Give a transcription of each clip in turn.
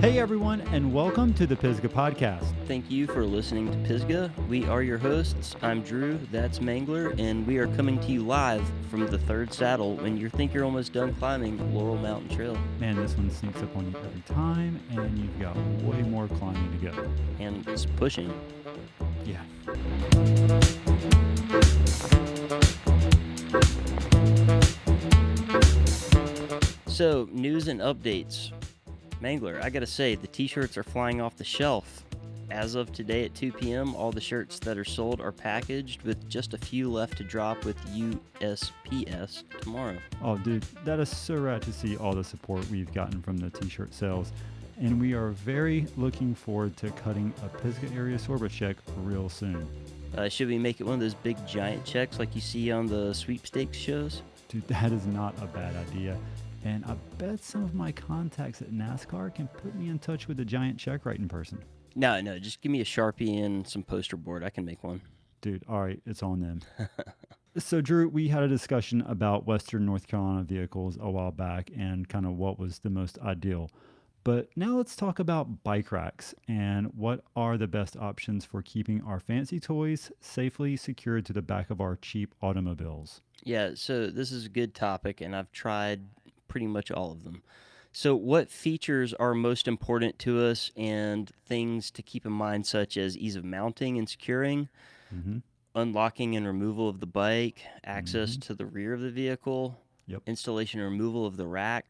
Hey everyone, and welcome to the Pisgah Podcast. Thank you for listening to Pisgah. We are your hosts. I'm Drew, that's Mangler, and we are coming to you live from the third saddle when you think you're almost done climbing Laurel Mountain Trail. Man, this one sneaks up on you every time, and you've got way more climbing to go. And it's pushing. Yeah. So, news and updates. Mangler, I gotta say, the t-shirts are flying off the shelf. As of today at 2 p.m., all the shirts that are sold are packaged with just a few left to drop with USPS tomorrow. Oh, dude, that is so rad to see all the support we've gotten from the t-shirt sales. And we are very looking forward to cutting a Pisgah area sorbet check real soon. Should we make it one of those big giant checks like you see on the sweepstakes shows? Dude, that is not a bad idea. And I bet some of my contacts at NASCAR can put me in touch with a giant check writing person. No, just give me a Sharpie and some poster board. I can make one. Dude, all right, it's on them. So, Drew, we had a discussion about Western North Carolina vehicles a while back and kind of what was the most ideal. But now let's talk about bike racks and what are the best options for keeping our fancy toys safely secured to the back of our cheap automobiles. Yeah, so this is a good topic, and I've tried pretty much all of them. So what features are most important to us and things to keep in mind, such as ease of mounting and securing, unlocking and removal of the bike, access to the rear of the vehicle, installation and removal of the rack,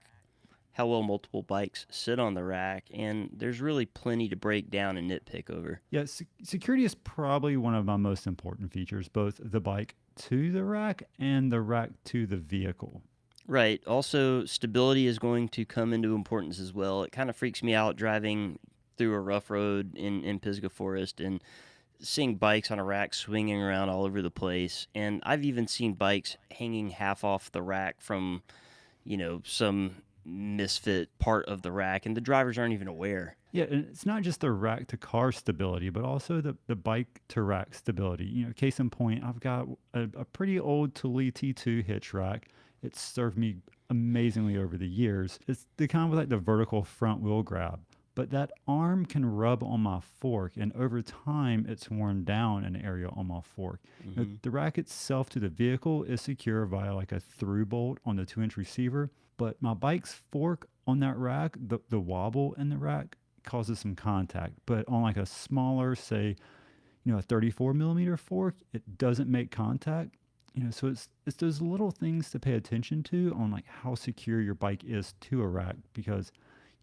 how well multiple bikes sit on the rack, and there's really plenty to break down and nitpick over. Yeah, security is probably one of my most important features, both the bike to the rack and the rack to the vehicle. Right. Also, stability is going to come into importance as well. It kind of freaks me out driving through a rough road in Pisgah Forest and seeing bikes on a rack swinging around all over the place. And I've even seen bikes hanging half off the rack from, some misfit part of the rack, and the drivers aren't even aware. Yeah, and it's not just the rack to car stability, but also the bike to rack stability. Case in point, I've got a pretty old Thule T2 hitch rack. It's served me amazingly over the years. It's the kind with like the vertical front wheel grab, but that arm can rub on my fork, and over time it's worn down an area on my fork. The rack itself to the vehicle is secure via like a through bolt on the 2-inch receiver, but my bike's fork on that rack, the wobble in the rack causes some contact. But on like a smaller, say, a 34 millimeter fork, it doesn't make contact. So it's those little things to pay attention to on like how secure your bike is to a rack, because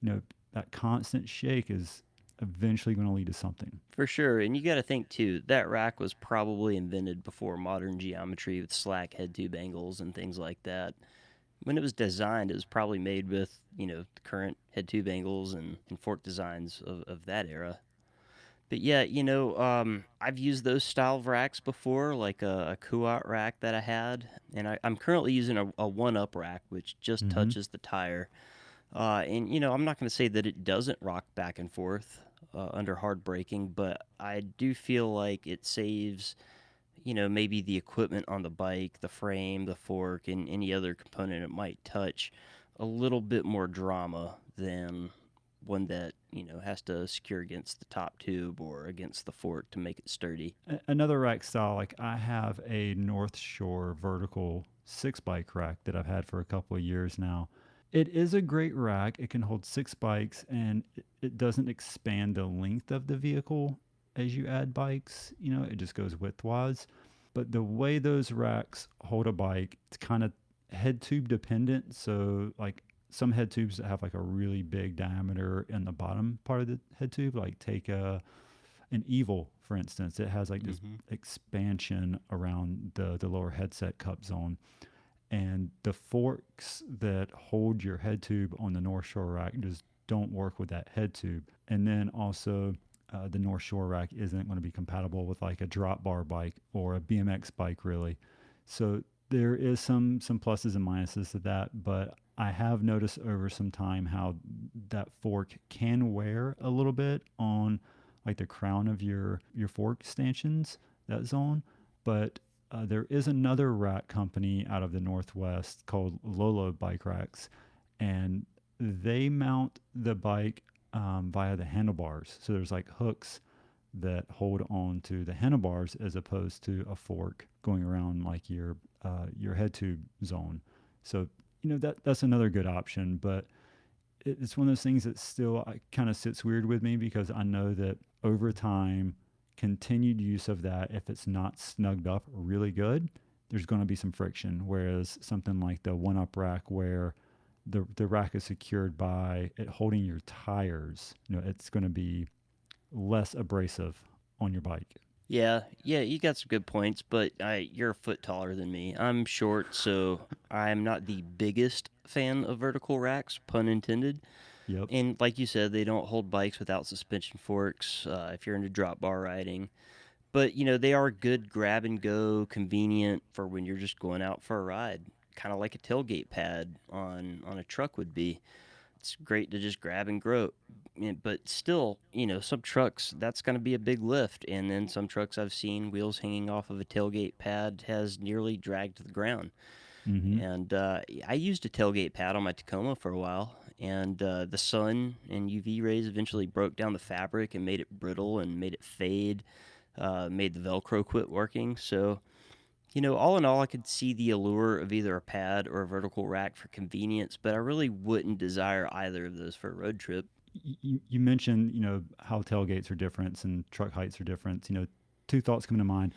that constant shake is eventually going to lead to something. For sure. And you got to think too, that rack was probably invented before modern geometry with slack head tube angles and things like that. When it was designed, it was probably made with the current head tube angles and fork designs of that era. But yeah, I've used those style of racks before, like a Kuat rack that I had. And I'm currently using a one-up rack, which just touches the tire. And I'm not going to say that it doesn't rock back and forth under hard braking, but I do feel like it saves, maybe the equipment on the bike, the frame, the fork, and any other component it might touch, a little bit more drama than one that has to secure against the top tube or against the fork to make it sturdy. Another rack style, like I have a North Shore vertical 6-bike rack that I've had for a couple of years now. It is a great rack. It can hold 6 bikes, and it doesn't expand the length of the vehicle as you add bikes. It just goes widthwise. But the way those racks hold a bike, it's kind of head tube dependent. So like some head tubes that have like a really big diameter in the bottom part of the head tube, like take an Evil, for instance. It has like this expansion around the lower headset cup zone. And the forks that hold your head tube on the North Shore rack just don't work with that head tube. And then also the North Shore rack isn't going to be compatible with like a drop bar bike or a BMX bike, really. So there is some pluses and minuses to that, but I have noticed over some time how that fork can wear a little bit on like the crown of your fork stanchions, that zone. But there is another rack company out of the Northwest called Lolo Bike Racks, and they mount the bike via the handlebars. So there's like hooks that hold on to the handlebars as opposed to a fork going around like your head tube zone. So that's another good option, but it's one of those things that still kind of sits weird with me because I know that over time, continued use of that, if it's not snugged up really good, there's going to be some friction. Whereas something like the one up rack, where the rack is secured by it holding your tires, it's going to be less abrasive on your bike. Yeah, yeah, you got some good points, but you're a foot taller than me. I'm short, so I'm not the biggest fan of vertical racks, pun intended. Yep. And like you said, they don't hold bikes without suspension forks if you're into drop bar riding. But, they are good grab and go, convenient for when you're just going out for a ride, kind of like a tailgate pad on a truck would be. It's great to just grab and grow. But still, some trucks, that's going to be a big lift. And then some trucks I've seen, wheels hanging off of a tailgate pad has nearly dragged to the ground. Mm-hmm. And I used a tailgate pad on my Tacoma for a while. And the sun and UV rays eventually broke down the fabric and made it brittle and made it fade, made the Velcro quit working. So, all in all, I could see the allure of either a pad or a vertical rack for convenience, but I really wouldn't desire either of those for a road trip. You mentioned, how tailgates are different and truck heights are different. Two thoughts come to mind.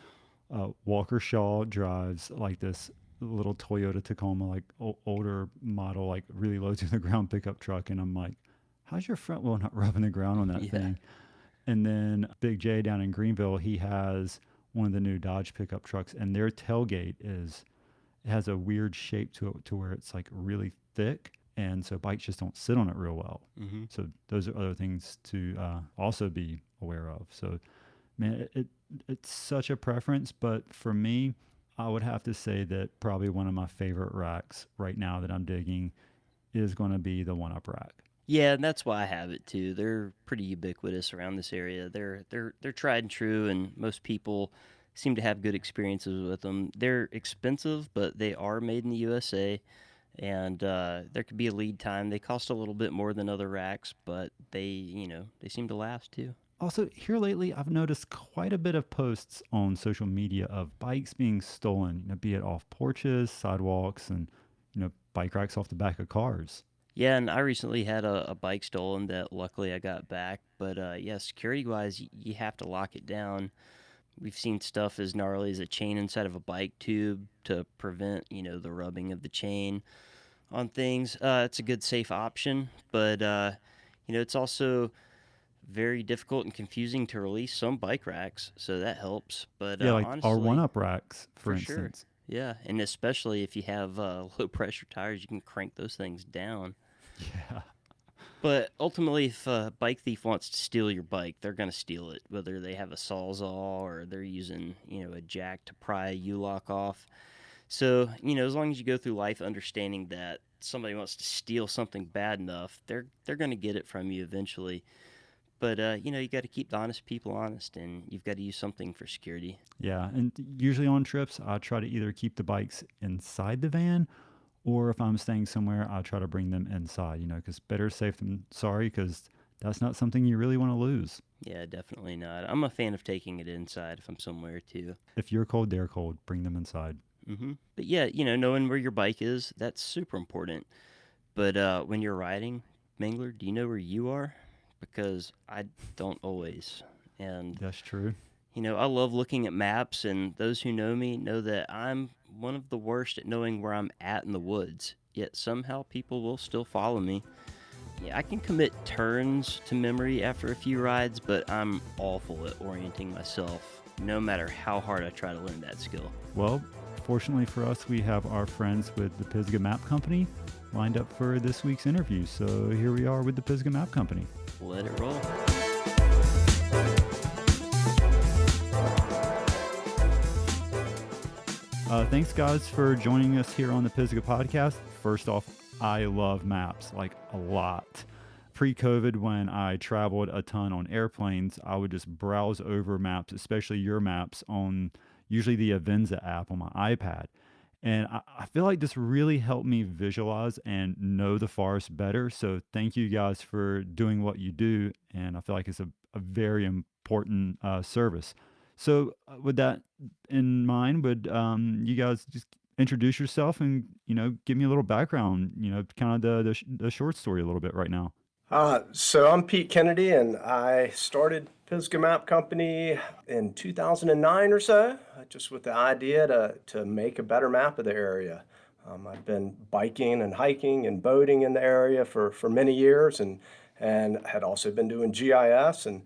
Walker Shaw drives like this little Toyota Tacoma, like older model, like really low to the ground pickup truck. And I'm like, how's your front wheel not rubbing the ground on that Yeah. thing? And then Big J down in Greenville, he has one of the new Dodge pickup trucks, and their tailgate it has a weird shape to it, to where it's like really thick, and so bikes just don't sit on it real well. Mm-hmm. So those are other things to also be aware of. So, man, it's such a preference, but for me, I would have to say that probably one of my favorite racks right now that I'm digging is going to be the one up rack. Yeah, and that's why I have it too. They're pretty ubiquitous around this area. They're tried and true, and most people seem to have good experiences with them. They're expensive, but they are made in the USA, and there could be a lead time. They cost a little bit more than other racks, but they seem to last too. Also, here lately, I've noticed quite a bit of posts on social media of bikes being stolen, be it off porches, sidewalks, and, bike racks off the back of cars. Yeah, and I recently had a bike stolen that luckily I got back. But yeah, security wise, you have to lock it down. We've seen stuff as gnarly as a chain inside of a bike tube to prevent, the rubbing of the chain on things. It's a good, safe option, but it's also very difficult and confusing to release some bike racks, so that helps. But Yeah, like our honestly, one-up racks, for for sure, instance. yeah, and especially if you have low pressure tires, you can crank those things down. Yeah. But ultimately, if a bike thief wants to steal your bike, they're going to steal it, whether they have a Sawzall or they're using, a jack to pry a U-lock off. So, as long as you go through life understanding that somebody wants to steal something bad enough, they're going to get it from you eventually. But, you got to keep the honest people honest, and you've got to use something for security. Yeah, and usually on trips, I try to either keep the bikes inside the van, or if I'm staying somewhere, I try to bring them inside, because better safe than sorry, because that's not something you really want to lose. Yeah, definitely not. I'm a fan of taking it inside if I'm somewhere, too. If you're cold, they're cold, bring them inside. Mm-hmm. But yeah, knowing where your bike is, that's super important. But when you're riding, Mangler, do you know where you are? Because I don't always. And, That's true. I love looking at maps, and those who know me know that I'm one of the worst at knowing where I'm at in the woods. Yet somehow people will still follow me. Yeah, I can commit turns to memory after a few rides, but I'm awful at orienting myself, no matter how hard I try to learn that skill. Well, fortunately for us, we have our friends with the Pisgah Map Company lined up for this week's interview. So here we are with the Pisgah Map Company. Let it roll. Thanks, guys, for joining us here on the Pisgah Podcast. First off, I love maps, like a lot. Pre-COVID, when I traveled a ton on airplanes, I would just browse over maps, especially your maps, on usually the Avenza app on my iPad. And I feel like this really helped me visualize and know the forest better. So thank you guys for doing what you do. And I feel like it's a very important service. So with that in mind, would you guys just introduce yourself and, give me a little background, kind of the short story a little bit right now. So I'm Pete Kennedy, and I started Pisgah Map Company in 2009 or so, just with the idea to make a better map of the area. I've been biking and hiking and boating in the area for many years, and had also been doing GIS and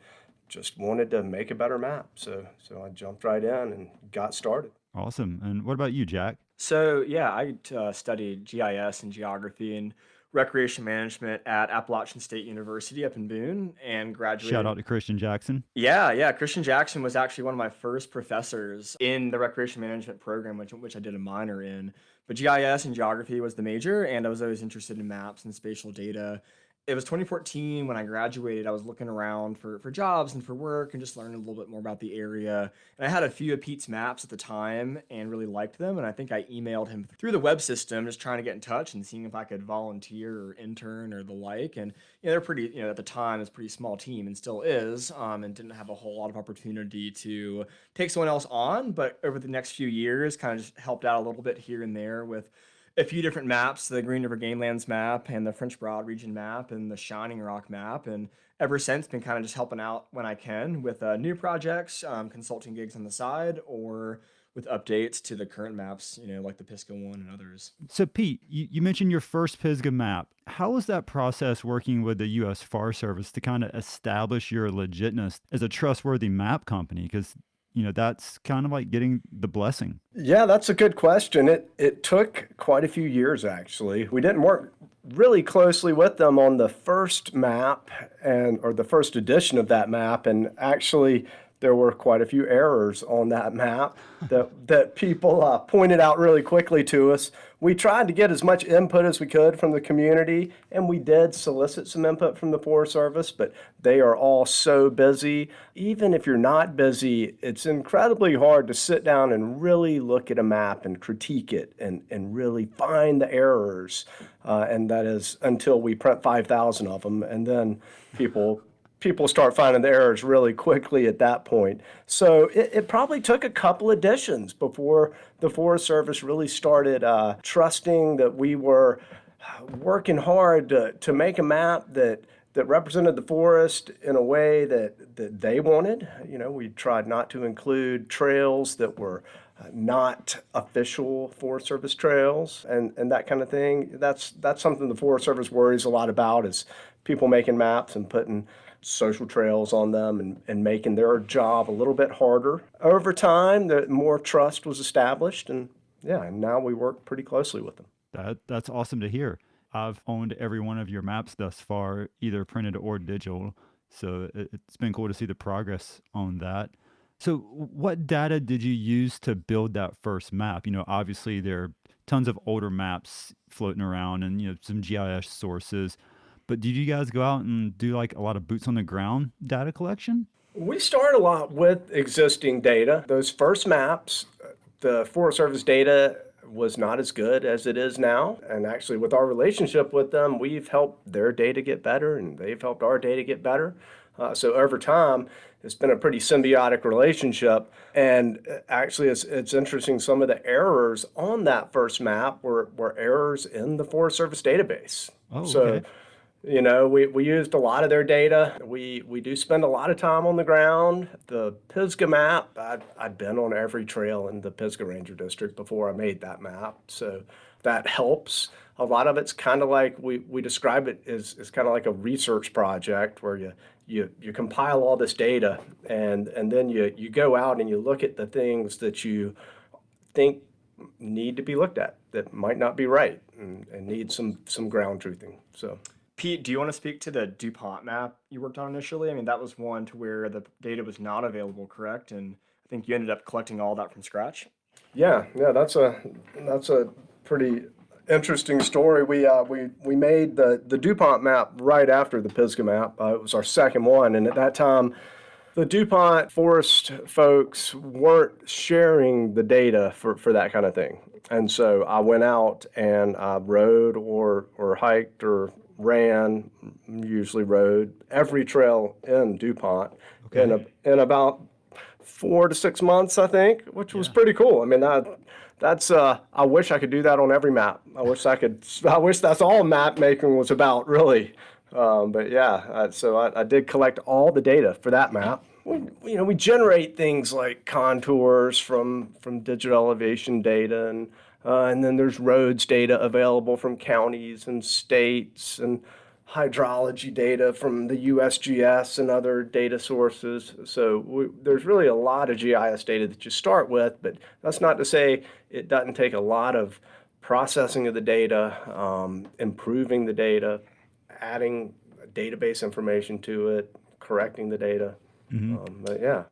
just wanted to make a better map. So I jumped right in and got started. Awesome. And what about you, Jack? So yeah, I studied GIS and geography and recreation management at Appalachian State University up in Boone and Shout graduated. out to Christian Jackson. Yeah. Christian Jackson was actually one of my first professors in the recreation management program, which I did a minor in. But GIS and geography was the major, and I was always interested in maps and spatial data. It was 2014 when I graduated. I was looking around for jobs and for work and just learning a little bit more about the area. And I had a few of Pete's maps at the time and really liked them. And I think I emailed him through the web system, just trying to get in touch and seeing if I could volunteer or intern or the like. And they're pretty, at the time, it's a pretty small team and still is, and didn't have a whole lot of opportunity to take someone else on. But over the next few years, kind of just helped out a little bit here and there with a few different maps, the Green River Gamelands map and the French Broad region map and the Shining Rock map. And ever since been kind of just helping out when I can with new projects, consulting gigs on the side, or with updates to the current maps, like the Pisgah one and others. So, Pete, you mentioned your first Pisgah map. How was that process working with the U.S. Forest Service to kind of establish your legitness as a trustworthy map company? Because, that's kind of like getting the blessing. Yeah, that's a good question. It took quite a few years, actually. We didn't work really closely with them on the first map or the first edition of that map, and actually there were quite a few errors on that map that people pointed out really quickly to us. We tried to get as much input as we could from the community, and we did solicit some input from the Forest Service, but they are all so busy. Even if you're not busy, it's incredibly hard to sit down and really look at a map and critique it and really find the errors. And that is until we print 5,000 of them, and then people start finding the errors really quickly at that point. So it probably took a couple editions before the Forest Service really started trusting that we were working hard to make a map that represented the forest in a way that they wanted. We tried not to include trails that were not official Forest Service trails and that kind of thing. That's something the Forest Service worries a lot about, is people making maps and putting social trails on them and making their job a little bit harder. Over time, more trust was established, and now we work pretty closely with them. That's awesome to hear. I've owned every one of your maps thus far, either printed or digital. So it's been cool to see the progress on that. So what data did you use to build that first map? Obviously there are tons of older maps floating around and, some GIS sources. But did you guys go out and do like a lot of boots on the ground data collection? We start a lot with existing data. Those first maps, the Forest Service data was not as good as it is now. And actually, with our relationship with them, we've helped their data get better, and they've helped our data get better. So over time, it's been a pretty symbiotic relationship. And actually, it's interesting, some of the errors on that first map were errors in the Forest Service database. Oh, So okay. we used a lot of their data. We do spend a lot of time on the ground. The Pisgah map, I'd been on every trail in the Pisgah Ranger District before I made that map, so that helps. A lot of it's kind of like we describe it as kind of like a research project where you compile all this data and then you go out and you look at the things that you think need to be looked at that might not be right and need some ground truthing. So. Pete, do you want to speak to the DuPont map you worked on initially? I mean, that was one to where the data was not available, correct? And I think you ended up collecting all that from scratch. Yeah, that's a pretty interesting story. We made the DuPont map right after the Pisgah map. It was our second one, and at that time, The DuPont Forest folks weren't sharing the data for that kind of thing. And so I went out and I rode or hiked or ran, usually rode every trail in DuPont in, Okay. in about 4 to 6 months, I think, which was Yeah. pretty cool. I mean, that's I wish I could do that on every map. I wish that's all map making was about, really. But yeah, so I did collect all the data for that map. We generate things like contours from digital elevation data, and then there's roads data available from counties and states, and hydrology data from the USGS and other data sources. So there's really a lot of GIS data that you start with, but that's not to say it doesn't take a lot of processing of the data, improving the data, adding database information to it, correcting the data. Hmm. But yeah.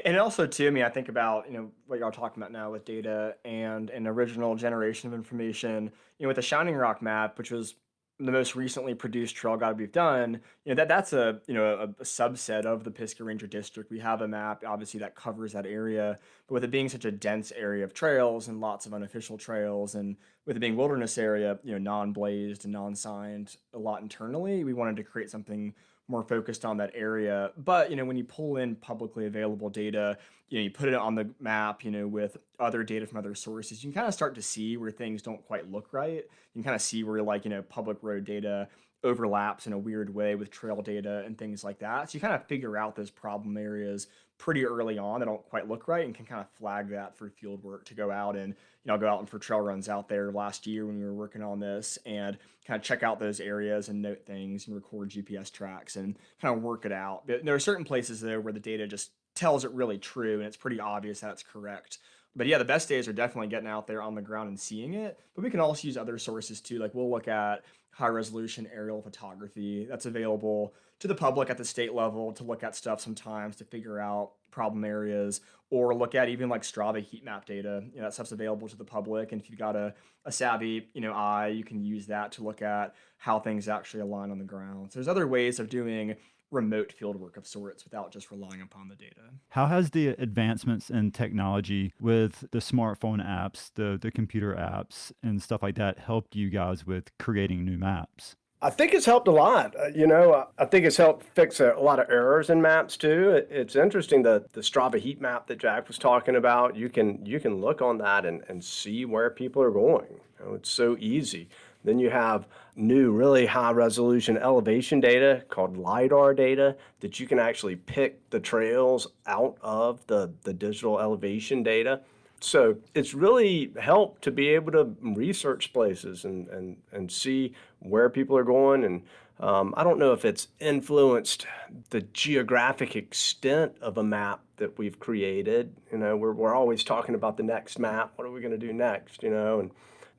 And also too, I mean, I think about, what y'all are talking about now with data and an original generation of information, with the Shining Rock map, which was the most recently produced trail guide we've done, that's a subset of the Pisgah Ranger District. We have a map, obviously, that covers that area, but with it being such a dense area of trails and lots of unofficial trails, and with it being wilderness area, non-blazed and non-signed a lot internally, we wanted to create something more focused on that area. But when you pull in publicly available data, you put it on the map, with other data from other sources, you can kind of start to see where things don't quite look right. You can kind of see where public road data overlaps in a weird way with trail data and things like that. So you kind of figure out those problem areas pretty early on that don't quite look right, and can kind of flag that for field work to go out and go out and for trail runs out there last year when we were working on this, and kind of check out those areas and note things and record GPS tracks and kind of work it out. But there are certain places though where the data just tells it really true and it's pretty obvious that it's correct. But yeah, the best days are definitely getting out there on the ground and seeing it. But we can also use other sources too. Like we'll look at high resolution aerial photography that's available to the public at the state level to look at stuff sometimes to figure out problem areas, or look at even like Strava heat map data. That stuff's available to the public. And if you've got a savvy, eye, you can use that to look at how things actually align on the ground. So there's other ways of doing remote field work of sorts without just relying upon the data. How has the advancements in technology with the smartphone apps, the computer apps, and stuff like that helped you guys with creating new maps? I think it's helped a lot. I think it's helped fix a lot of errors in maps too. It's interesting, the Strava heat map that Jack was talking about. You can look on that and see where people are going. It's so easy. Then you have new, really high resolution elevation data called LiDAR data that you can actually pick the trails out of the digital elevation data. So it's really helped to be able to research places and see where people are going. And I don't know if it's influenced the geographic extent of a map that we've created. We're always talking about the next map. What are we going to do next? And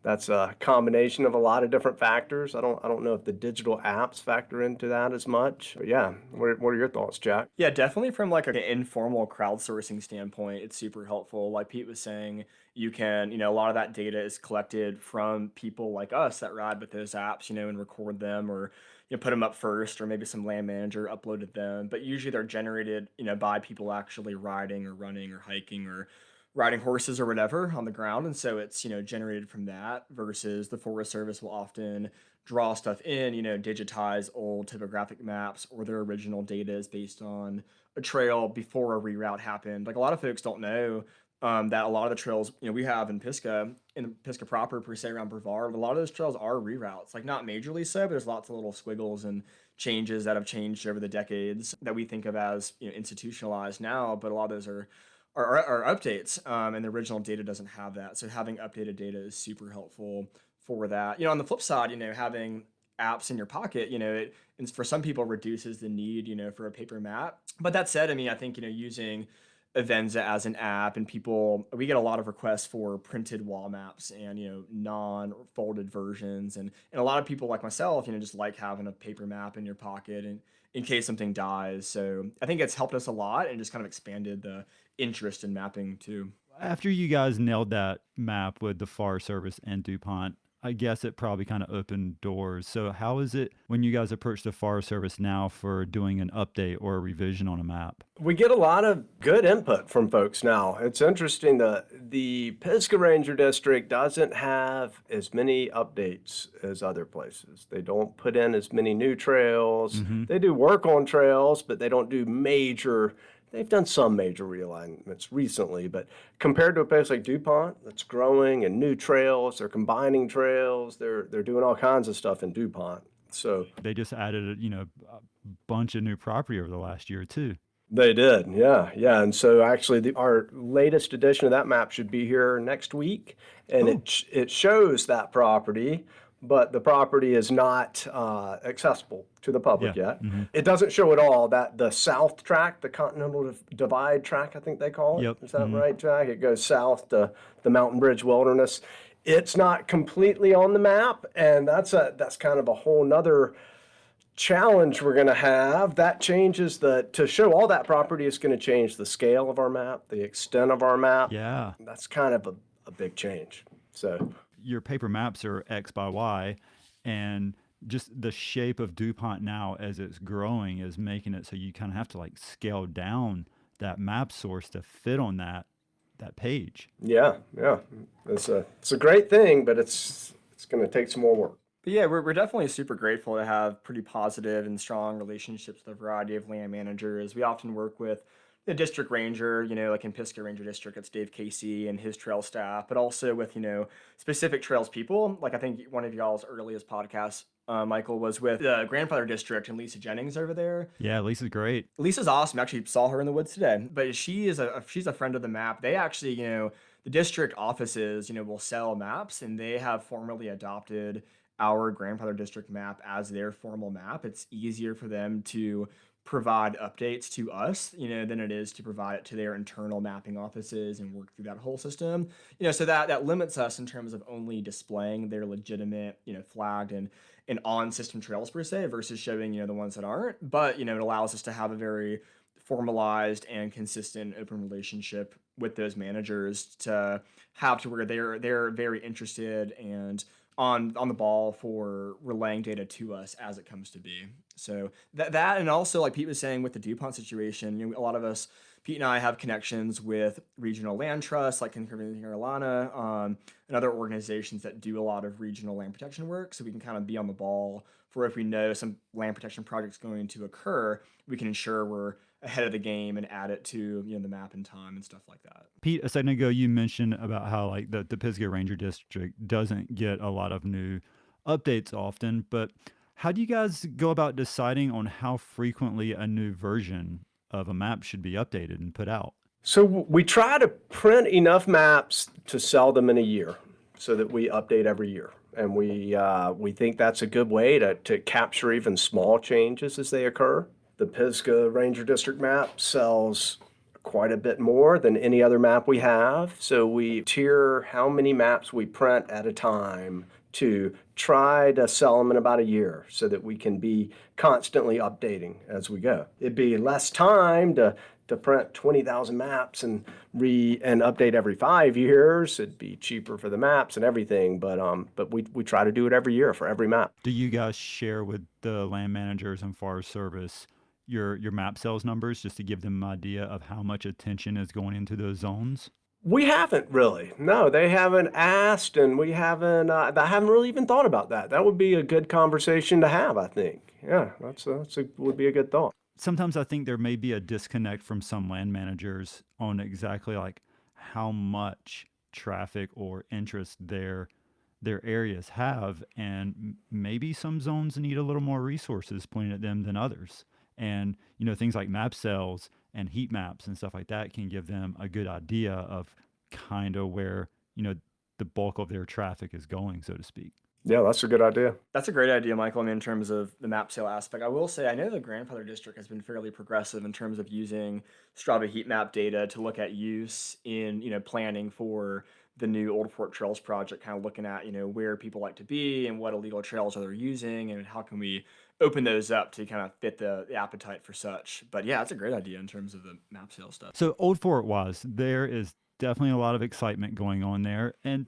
that's a combination of a lot of different factors. I don't know if the digital apps factor into that as much. But yeah, what are your thoughts, Jack? Yeah, definitely from like an informal crowdsourcing standpoint, it's super helpful. Like Pete was saying, you can, a lot of that data is collected from people like us that ride with those apps, and record them, or put them up first, or maybe some land manager uploaded them. But usually they're generated, by people actually riding or running or hiking or riding horses or whatever on the ground. And so it's, generated from that, versus the Forest Service will often draw stuff in, digitize old topographic maps, or their original data is based on a trail before a reroute happened. Like a lot of folks don't know that a lot of the trails, we have in Pisgah proper per se around Brevard, a lot of those trails are reroutes. Like not majorly so, but there's lots of little squiggles and changes that have changed over the decades that we think of as institutionalized now, but a lot of those are updates, and the original data doesn't have that. So having updated data is super helpful for that. On the flip side, having apps in your pocket, and for some people reduces the need, for a paper map. But that said, I mean, I think, using Avenza as an app, and we get a lot of requests for printed wall maps and, non-folded versions. And a lot of people like myself, just like having a paper map in your pocket and in case something dies. So I think it's helped us a lot and just kind of expanded the interest in mapping too. After you guys nailed that map with the Forest Service and DuPont, I guess it probably kind of opened doors. So how is it when you guys approach the Forest Service now for doing an update or a revision on a map? We get a lot of good input from folks now. It's interesting that the Pisgah Ranger District doesn't have as many updates as other places. They don't put in as many new trails. They do work on trails, but they don't do they've done some major realignments recently, but compared to a place like DuPont that's growing and new trails, they're combining trails, they're doing all kinds of stuff in DuPont. So They just added, a bunch of new property over the last year or two. they did, yeah, yeah. And so actually, our latest edition of that map should be here next week, and it shows that property, but the property is not accessible to the public Yeah. yet. It doesn't show at all that the south track, the Continental Divide track, I think they call it. Yep. Is that right, Jack? It goes south to the Mountain Bridge Wilderness. It's not completely on the map, and that's kind of a whole nother challenge we're going to have. That changes to show all that property is going to change the scale of our map, the extent of our map. Yeah. That's kind of a big change. So Your paper maps are X by Y, and just the shape of DuPont now as it's growing is making it so you kind of have to like scale down that map source to fit on that page. yeah, it's a great thing, but it's going to take some more work. But yeah, we're definitely super grateful to have pretty positive and strong relationships with a variety of land managers. We often work with the district ranger, like in Pisgah Ranger District, it's Dave Casey and his trail staff, but also with, specific trails people. Like I think one of y'all's earliest podcasts, Michael, was with the Grandfather District and Lisa Jennings over there. Yeah, Lisa's great. Lisa's awesome. Actually saw her in the woods today, but she's a friend of the map. They actually, the district offices, will sell maps, and they have formally adopted our Grandfather District map as their formal map. It's easier for them to provide updates to us, than it is to provide it to their internal mapping offices and work through that whole system. So that limits us in terms of only displaying their legitimate, flagged and on system trails per se versus showing, the ones that aren't. But, it allows us to have a very formalized and consistent open relationship with those managers to have to where they're very interested and on the ball for relaying data to us as it comes to be. So that and also like Pete was saying with the DuPont situation, a lot of us, Pete and I, have connections with regional land trusts like in Carolina and other organizations that do a lot of regional land protection work. So we can kind of be on the ball for if we know some land protection project's going to occur, we can ensure we're ahead of the game and add it to the map in time and stuff like that. Pete, a second ago you mentioned about how like the Pisgah Ranger District doesn't get a lot of new updates often, but how do you guys go about deciding on how frequently a new version of a map should be updated and put out? So we try to print enough maps to sell them in a year so that we update every year. And we think that's a good way to capture even small changes as they occur. The Pisgah Ranger District map sells quite a bit more than any other map we have. So we tier how many maps we print at a time to try to sell them in about a year so that we can be constantly updating as we go. It'd be less time to print 20,000 maps and update every 5 years. It'd be cheaper for the maps and everything, but we try to do it every year for every map. Do you guys share with the land managers and Forest Service your map sales numbers just to give them an idea of how much attention is going into those zones? We haven't really. No, they haven't asked, and we haven't. I haven't really even thought about that. That would be a good conversation to have, I think. Yeah, would be a good thought. Sometimes I think there may be a disconnect from some land managers on exactly like how much traffic or interest their areas have, and maybe some zones need a little more resources pointed at them than others. And things like map sales and heat maps and stuff like that can give them a good idea of kind of where the bulk of their traffic is going, so to speak. Yeah, that's a good idea. That's a great idea, Michael. I mean, in terms of the map sale aspect, I will say I know the Grandfather District has been fairly progressive in terms of using Strava heat map data to look at use in planning for the new Old Fort Trails project, kind of looking at where people like to be and what illegal trails are they using and how can we open those up to kind of fit the appetite for such. But yeah, it's a great idea in terms of the map sale stuff. So Old Fort wise, there is definitely a lot of excitement going on there, and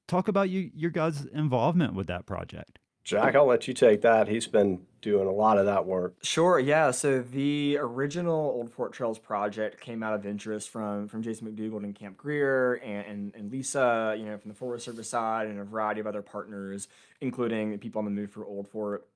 talk about your guys' involvement with that project. Jack, I'll let you take that. He's been doing a lot of that work. Sure, yeah. So the original Old Fort Trails project came out of interest from Jason McDougald and Camp Greer and Lisa, from the Forest Service side and a variety of other partners, including people on the move for Old Fort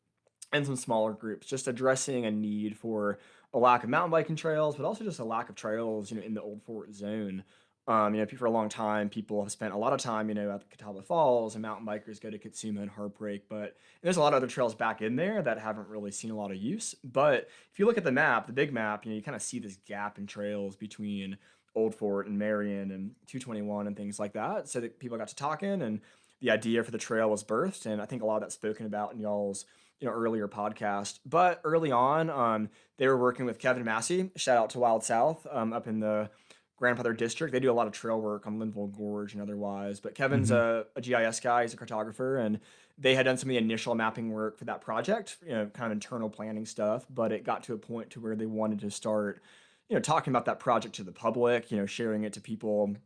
and some smaller groups, just addressing a need for a lack of mountain biking trails, but also just a lack of trails, in the Old Fort zone. For a long time, people have spent a lot of time, at the Catawba Falls, and mountain bikers go to Katsuma and Heartbreak, but there's a lot of other trails back in there that haven't really seen a lot of use. But if you look at the map, the big map, you kind of see this gap in trails between Old Fort and Marion and 221 and things like that. So that people got to talking, and the idea for the trail was birthed, and I think a lot of that's spoken about in y'all's earlier podcast. But early on, they were working with Kevin Massey. Shout out to Wild South, up in the Grandfather District. They do a lot of trail work on Linville Gorge and otherwise. But Kevin's a GIS guy. He's a cartographer, and they had done some of the initial mapping work for that project, kind of internal planning stuff. But it got to a point to where they wanted to start, talking about that project to the public, sharing it to people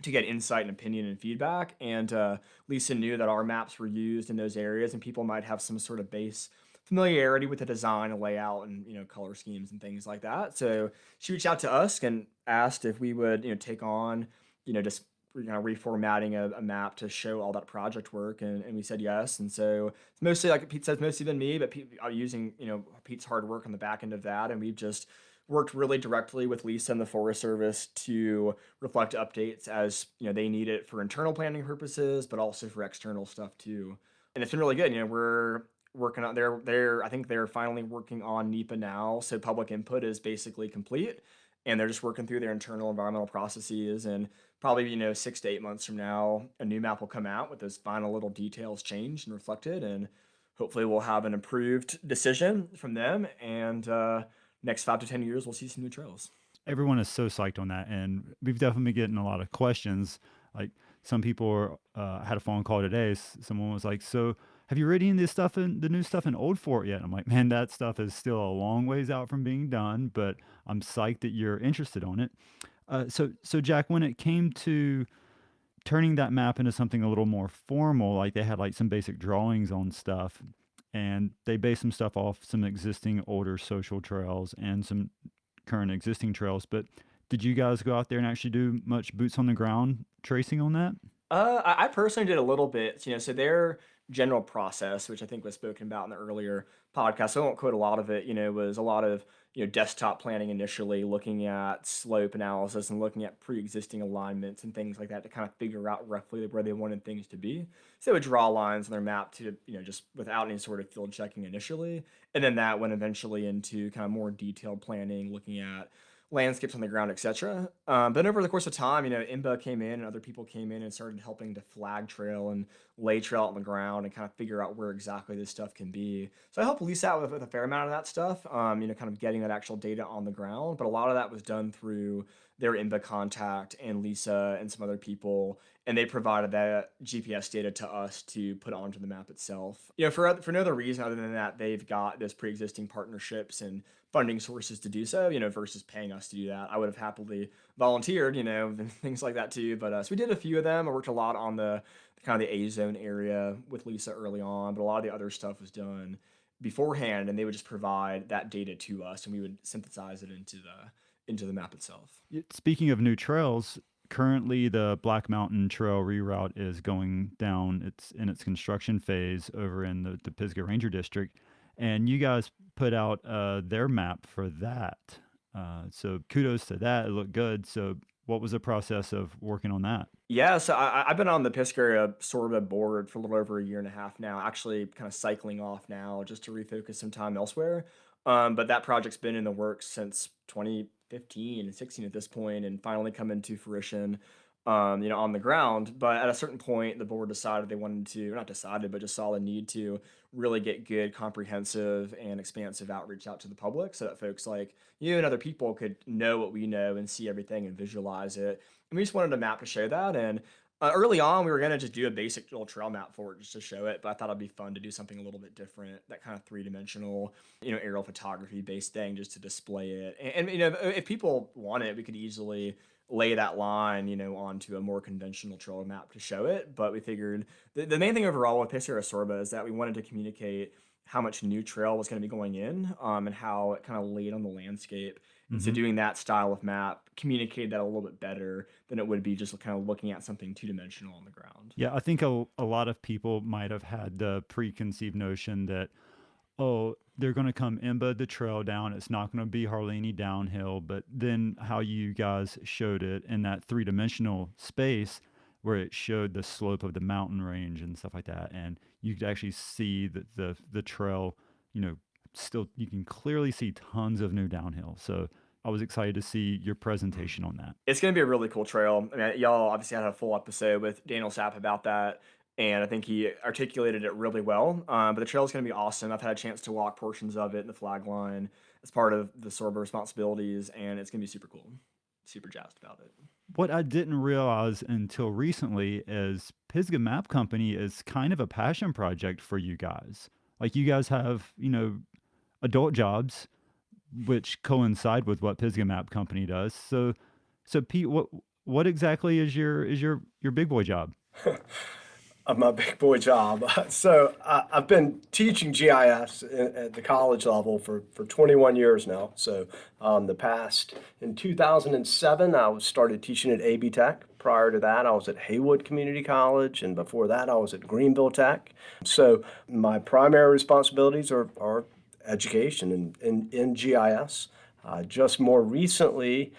to get insight and opinion and feedback. And Lisa knew that our maps were used in those areas, and people might have some sort of base familiarity with the design and layout and color schemes and things like that. So she reached out to us and asked if we would take on just reformatting a map to show all that project work, and we said yes. And so it's mostly, like Pete says, mostly been me, but using Pete's hard work on the back end of that, and we've just worked really directly with Lisa and the Forest Service to reflect updates as they need it for internal planning purposes, but also for external stuff too. And it's been really good. We're working on I think they're finally working on NEPA now, so public input is basically complete, and they're just working through their internal environmental processes. And probably 6 to 8 months from now, a new map will come out with those final little details changed and reflected, and hopefully we'll have an approved decision from them. And next 5 to 10 years, we'll see some new trails. Everyone is so psyched on that, and we've definitely been getting a lot of questions. Like, some people had a phone call today. Someone was like, "So, have you read any of the new stuff in Old Fort yet?" I'm like, "Man, that stuff is still a long ways out from being done, but I'm psyched that you're interested on it." So Jack, when it came to turning that map into something a little more formal, like they had like some basic drawings on stuff, and they based some stuff off some existing older social trails and some current existing trails. But did you guys go out there and actually do much boots on the ground tracing on that? I personally did a little bit, so their general process, which I think was spoken about in the earlier podcast, so I won't quote a lot of it, was a lot of, desktop planning initially, looking at slope analysis and looking at pre-existing alignments and things like that to kind of figure out roughly where they wanted things to be. So they would draw lines on their map to, just without any sort of field checking initially. And then that went eventually into kind of more detailed planning, looking at landscapes on the ground, etc. But over the course of time, IMBA came in and other people came in and started helping to flag trail and lay trail out on the ground and kind of figure out where exactly this stuff can be. So I helped Lisa out with a fair amount of that stuff, kind of getting that actual data on the ground. But a lot of that was done through their IMBA contact and Lisa and some other people, and they provided that GPS data to us to put onto the map itself. For no other reason other than that they've got those pre-existing partnerships and funding sources to do so, versus paying us to do that. I would have happily volunteered, and things like that too. But so we did a few of them. I worked a lot on the kind of the A zone area with Lisa early on, but a lot of the other stuff was done beforehand, and they would just provide that data to us, and we would synthesize it into the map itself. Speaking of new trails, currently the Black Mountain Trail reroute is going down. It's in its construction phase over in the Pisgah Ranger District, and you guys put out their map for that. So kudos to that. It looked good. So what was the process of working on that? Yeah, so I've been on the Pisgah Sorba board for a little over a year and a half now, actually kind of cycling off now just to refocus some time elsewhere. But that project's been in the works since 2015 and 16 at this point, and finally come into fruition, on the ground. But at a certain point, the board decided they wanted to, not decided, but just saw the need to really get good, comprehensive, and expansive outreach out to the public so that folks like you and other people could know what we know and see everything and visualize it. And we just wanted a map to show that. And early on, we were going to just do a basic little trail map for it just to show it, but I thought it'd be fun to do something a little bit different, that kind of three-dimensional, aerial photography-based thing just to display it. And if people want it, we could easily lay that line, onto a more conventional trail map to show it. But we figured the main thing overall with Pisgah Sorba is that we wanted to communicate how much new trail was going to be going in, and how it kind of laid on the landscape. And so Hmm. doing that style of map communicated that a little bit better than it would be just kind of looking at something two-dimensional on the ground. Yeah, I think a lot of people might have had the preconceived notion that, oh, they're going to come embed the trail down. It's not going to be hardly any downhill. But then how you guys showed it in that three-dimensional space where it showed the slope of the mountain range and stuff like that. And you could actually see that the trail, still you can clearly see tons of new downhill. So I was excited to see your presentation on that. It's going to be a really cool trail. I mean, y'all obviously had a full episode with Daniel Sapp about that, and I think he articulated it really well. But the trail is going to be awesome. I've had a chance to walk portions of it in the flag line as part of the Sorba responsibilities, and it's going to be super cool. Super jazzed about it. What I didn't realize until recently is Pisgah Map Company is kind of a passion project for you guys. Like you guys have, adult jobs, which coincide with what Pisgah Map Company does. So Pete, what exactly is your big boy job? Of my big boy job. So I've been teaching GIS at the college level for 21 years now. So in 2007, I started teaching at AB Tech. Prior to that, I was at Haywood Community College, and before that, I was at Greenville Tech. So my primary responsibilities are education in GIS. Just more recently,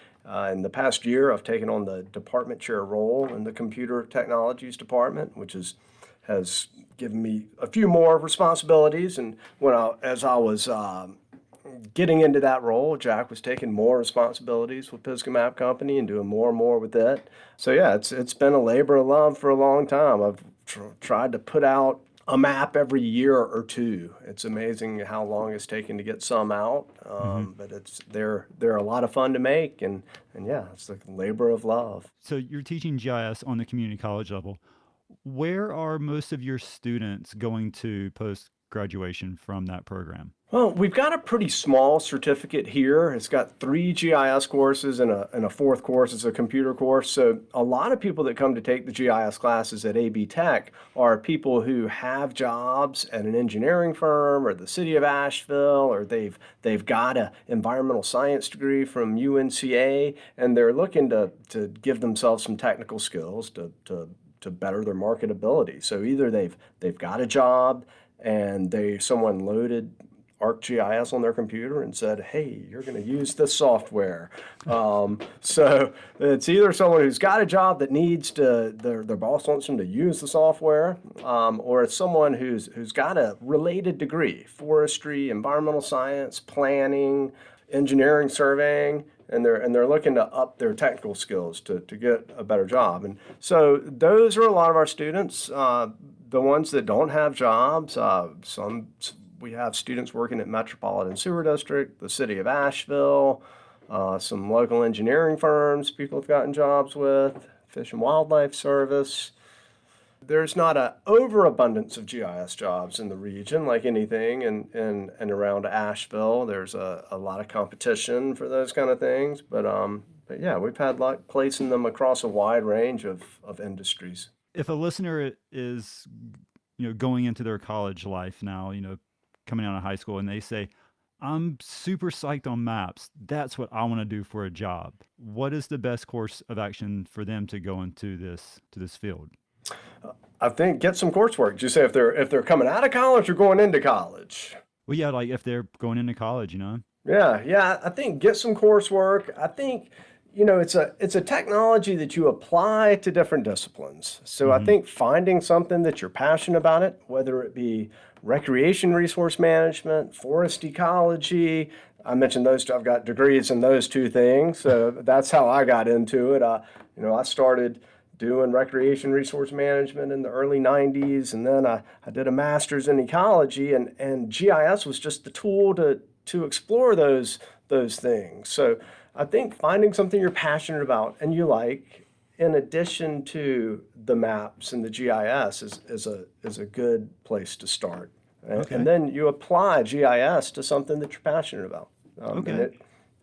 in the past year, I've taken on the department chair role in the computer technologies department, which has given me a few more responsibilities. And as I was getting into that role, Jack was taking more responsibilities with Pisgah Map Company and doing more and more with it. So yeah, it's been a labor of love for a long time. I've tried to put out a map every year or two. It's amazing how long it's taken to get some out, but they're a lot of fun to make, and yeah, it's like a labor of love. So you're teaching GIS on the community college level. Where are most of your students going to post graduation from that program? Well, we've got a pretty small certificate here. It's got 3 GIS courses and a fourth course is a computer course. So a lot of people that come to take the GIS classes at AB Tech are people who have jobs at an engineering firm or the city of Asheville, or they've got an environmental science degree from UNCA, and they're looking to give themselves some technical skills to better their marketability. So either they've got a job and someone loaded ArcGIS on their computer and said, hey, you're going to use this software. So it's either someone who's got a job that needs their boss wants them to use the software, or it's someone who's got a related degree, forestry, environmental science, planning, engineering, surveying, and they're looking to up their technical skills to get a better job. And so those are a lot of our students. The ones that don't have jobs, we have students working at Metropolitan Sewer District, the city of Asheville, some local engineering firms people have gotten jobs with, Fish and Wildlife Service. There's not an overabundance of GIS jobs in the region like anything in and around Asheville. There's a lot of competition for those kind of things, but yeah, we've had luck placing them across a wide range of industries. If a listener is, going into their college life now, coming out of high school, and they say, I'm super psyched on maps. That's what I want to do for a job. What is the best course of action for them to go into this field? I think get some coursework. Did you say if they're coming out of college or going into college? Well, yeah, like if they're going into college, Yeah. I think get some coursework. I think it's a technology that you apply to different disciplines. So I think finding something that you're passionate about it, whether it be recreation resource management, forest ecology. I mentioned those two. I've got degrees in those two things. So that's how I got into it. I started doing recreation resource management in the early 90s, and then I did a master's in ecology, and GIS was just the tool to explore those things. So I think finding something you're passionate about and you like, in addition to the maps and the GIS, is a good place to start. Okay. And then you apply GIS to something that you're passionate about. Okay. And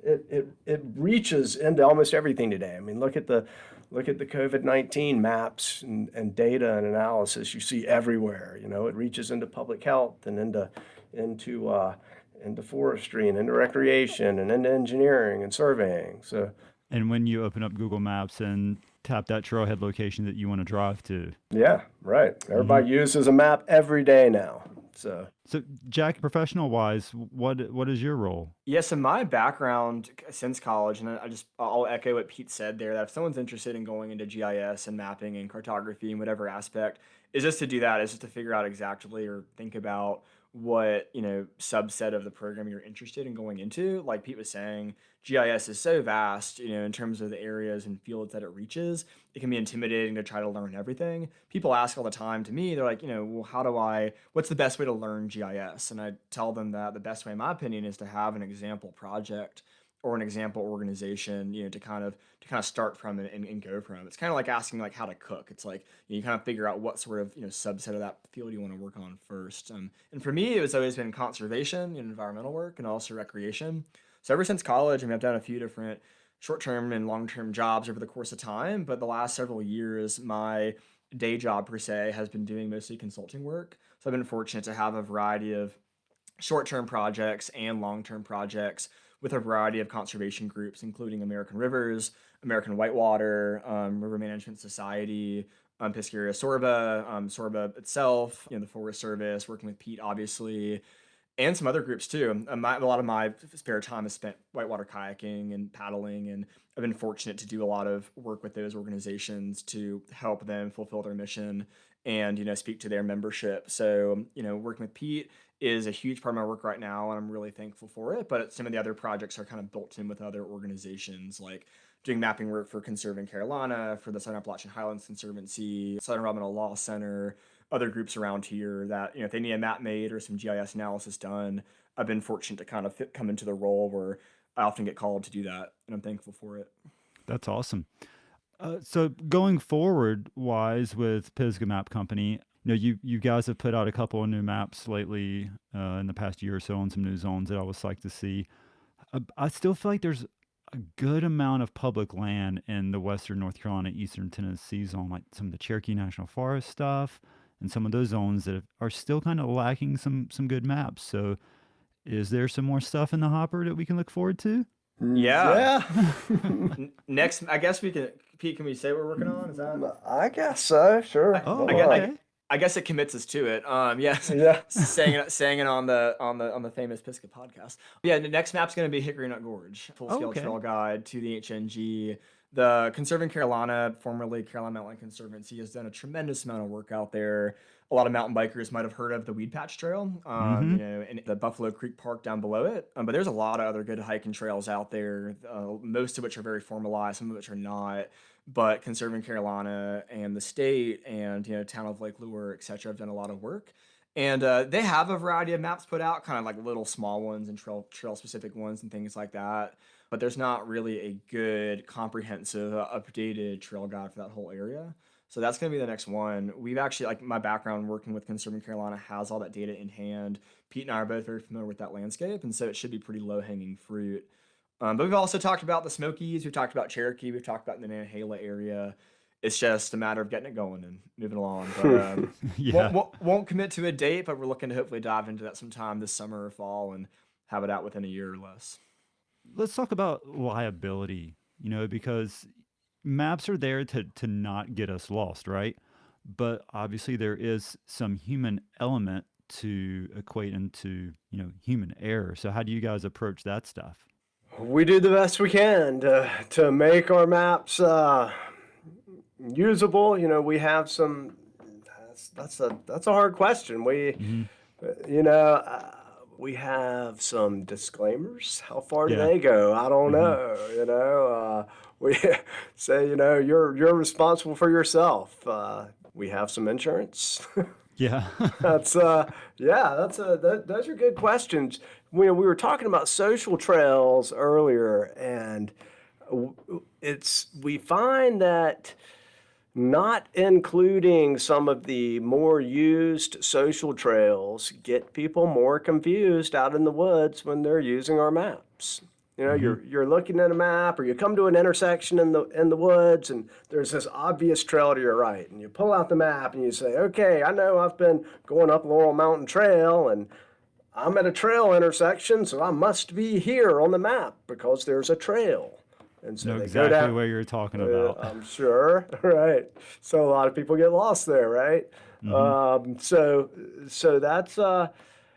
it reaches into almost everything today. I mean, look at the COVID-19 maps and data and analysis you see everywhere. You know, it reaches into public health and into forestry and into recreation and into engineering and surveying. So, And when you open up Google Maps and tap that trailhead location that you want to drive to. yeah, right. Everybody uses a map every day now. So Jack, professional wise, what is your role? Yes, in my background since college, and I'll echo what Pete said there, that if someone's interested in going into GIS and mapping and cartography and whatever aspect, is just to do that, is just to figure out exactly or think about what, subset of the program you're interested in going into. Like Pete was saying, GIS is so vast, in terms of the areas and fields that it reaches. It can be intimidating to try to learn everything. People ask all the time to me, they're like, well, what's the best way to learn GIS? And I tell them that the best way, in my opinion, is to have an example project or an example organization, to kind of start from and go from. It's kind of like asking like how to cook. It's like you kind of figure out what sort of subset of that field you want to work on first. And for me, it was always been conservation and environmental work, and also recreation. So ever since college, I've done a few different short-term and long-term jobs over the course of time. But the last several years, my day job per se has been doing mostly consulting work. So I've been fortunate to have a variety of short-term projects and long-term projects with a variety of conservation groups, including American Rivers, American Whitewater, River Management Society, Piscataqua Sorba, Sorba itself, the Forest Service, working with Pete, obviously, and some other groups too. A lot of my spare time is spent whitewater kayaking and paddling, and I've been fortunate to do a lot of work with those organizations to help them fulfill their mission and speak to their membership. So working with Pete is a huge part of my work right now, and I'm really thankful for it. But some of the other projects are kind of built in with other organizations, like doing mapping work for Conserving Carolina, for the Southern Appalachian Highlands Conservancy, Southern Environmental Law Center, other groups around here that, if they need a map made or some GIS analysis done, I've been fortunate to kind of come into the role where I often get called to do that, and I'm thankful for it. That's awesome. So going forward wise with Pisgah Map Company, you guys have put out a couple of new maps lately in the past year or so on some new zones that I always like to see. I still feel like there's a good amount of public land in the western North Carolina, eastern Tennessee zone, like some of the Cherokee National Forest stuff and some of those zones that are still kind of lacking some good maps. So is there some more stuff in the hopper that we can look forward to? Yeah. Next, I guess we can. Pete, can we say what we're working on? Is that? I guess so. Sure. I guess it commits us to it. Yes. Yeah. saying it on the famous Pisgah podcast. Yeah. The next map's going to be Hickory Nut Gorge, full scale trail guide to the HNG. The Conserving Carolina, formerly Carolina Mountain Conservancy, has done a tremendous amount of work out there. A lot of mountain bikers might have heard of the Weed Patch Trail, and the Buffalo Creek Park down below it. But there's a lot of other good hiking trails out there, most of which are very formalized, some of which are not. But Conserving Carolina and the state and town of Lake Lure, et cetera, have done a lot of work. And they have a variety of maps put out, kind of like little small ones and trail specific ones and things like that. But there's not really a good, comprehensive, updated trail guide for that whole area. So that's going to be the next one. We've actually, like my background working with Conserving Carolina has all that data in hand. Pete and I are both very familiar with that landscape, and so it should be pretty low-hanging fruit. But we've also talked about the Smokies, we've talked about Cherokee, we've talked about the Nantahala area. It's just a matter of getting it going and moving along. But won't commit to a date, but we're looking to hopefully dive into that sometime this summer or fall and have it out within a year or less. Let's talk about liability, because maps are there to not get us lost, right? But obviously there is some human element to equate into, human error. So how do you guys approach that stuff? We do the best we can to make our maps usable. We have some. That's a hard question. We have some disclaimers. How far do they go? I don't know. We say you're responsible for yourself. We have some insurance. Yeah. Those are good questions. We were talking about social trails earlier, and we find that not including some of the more used social trails get people more confused out in the woods when they're using our maps. You know, Hmm. you're looking at a map, or you come to an intersection in the woods, and there's this obvious trail to your right, and you pull out the map and you say, okay, I know I've been going up Laurel Mountain Trail, and I'm at a trail intersection, so I must be here on the map because there's a trail. And so Know they go exactly down. what you're talking about. I'm sure, right? So a lot of people get lost there, right? Hmm. So that's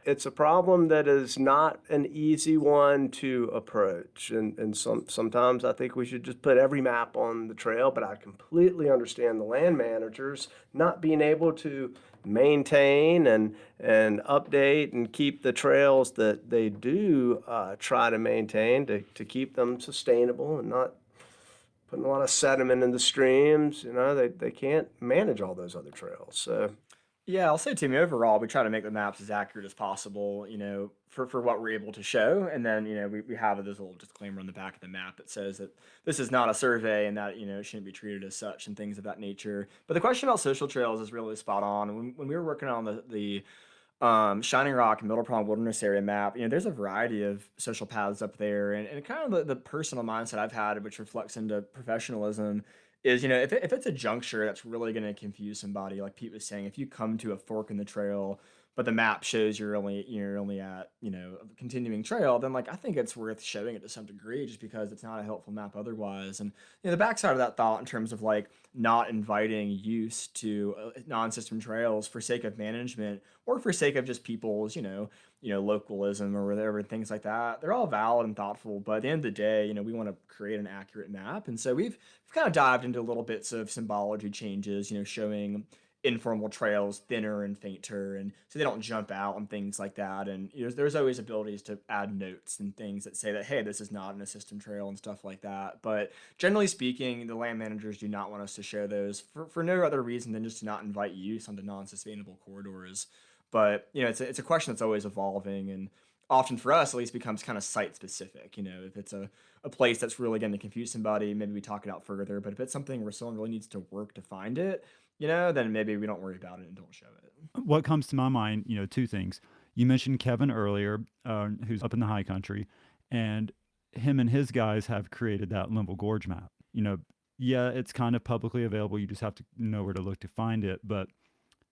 it's a problem that is not an easy one to approach, and sometimes I think we should just put every map on the trail. But I completely understand the land managers not being able to maintain and update and keep the trails that they do try to maintain to keep them sustainable and not putting a lot of sediment in the streams. You know, they can't manage all those other trails. So Yeah, I'll say to me overall, we try to make the maps as accurate as possible, for what we're able to show. And then, we have this little disclaimer on the back of the map that says that this is not a survey and that, it shouldn't be treated as such and things of that nature. But the question about social trails is really spot on. When we were working on the Shining Rock and Middle Prong Wilderness Area map, there's a variety of social paths up there. And kind of the personal mindset I've had, which reflects into professionalism, is, if it's a juncture that's really going to confuse somebody, like Pete was saying, if you come to a fork in the trail, but the map shows you're only at, a continuing trail, then like I think it's worth showing it to some degree just because it's not a helpful map otherwise. And the backside of that thought in terms of like not inviting use to non-system trails for sake of management or for sake of just people's, localism or whatever, things like that. They're all valid and thoughtful, but at the end of the day, we want to create an accurate map. And so we've kind of dived into little bits of symbology changes, showing informal trails thinner and fainter, and so they don't jump out and things like that. And there's always abilities to add notes and things that say that, hey, this is not an system trail and stuff like that. But generally speaking, the land managers do not want us to show those for no other reason than just to not invite use onto non-sustainable corridors. But it's a question that's always evolving, and often for us at least becomes kind of site specific. If it's a place that's really going to confuse somebody, maybe we talk it out further. But if it's something where someone really needs to work to find it, then maybe we don't worry about it and don't show it. What comes to my mind, two things. You mentioned Kevin earlier, who's up in the high country, and him and his guys have created that Limble Gorge map. Yeah, it's kind of publicly available. You just have to know where to look to find it. But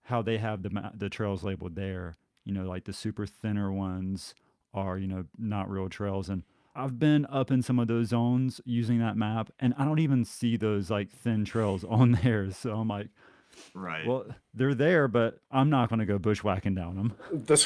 how they have the trails labeled there, like the super thinner ones are, not real trails. And I've been up in some of those zones using that map, and I don't even see those like thin trails on there. So I'm like, Right. well, they're there, but I'm not going to go bushwhacking down them. the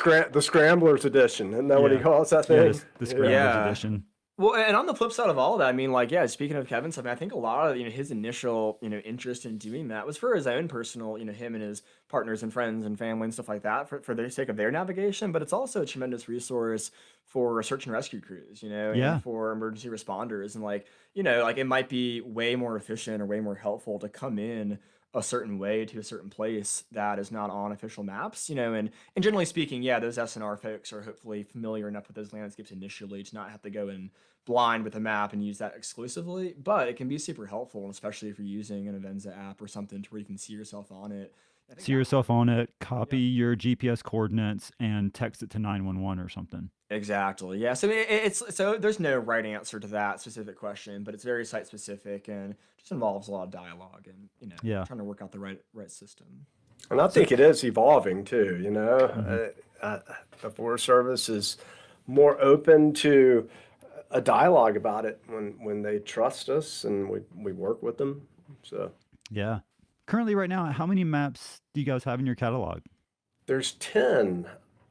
Scramblers edition, isn't that what he Yeah. calls that Yeah, thing? the Scramblers Yeah. edition. Well, and on the flip side of all of that, I mean, like, yeah, speaking of Kevin stuff, I think a lot of, his initial, interest in doing that was for his own personal, him and his partners and friends and family and stuff like that for the sake of their navigation. But it's also a tremendous resource for search and rescue crews, Yeah. and for emergency responders. And like it might be way more efficient or way more helpful to come in a certain way to a certain place that is not on official maps, and generally speaking, yeah, those SNR folks are hopefully familiar enough with those landscapes initially to not have to go in blind with a map and use that exclusively, but it can be super helpful, especially if you're using an Avenza app or something to where you can see yourself on it. I think See yourself on it, copy your GPS coordinates, and text it to 911 or something. Exactly. Yeah. So so there's no right answer to that specific question, but it's very site specific and just involves a lot of dialogue and Yeah. trying to work out the right system. And I think it is evolving too. The Forest Service is more open to a dialogue about it when they trust us and we work with them. So Yeah. Currently, right now, how many maps do you guys have in your catalog? there's 10,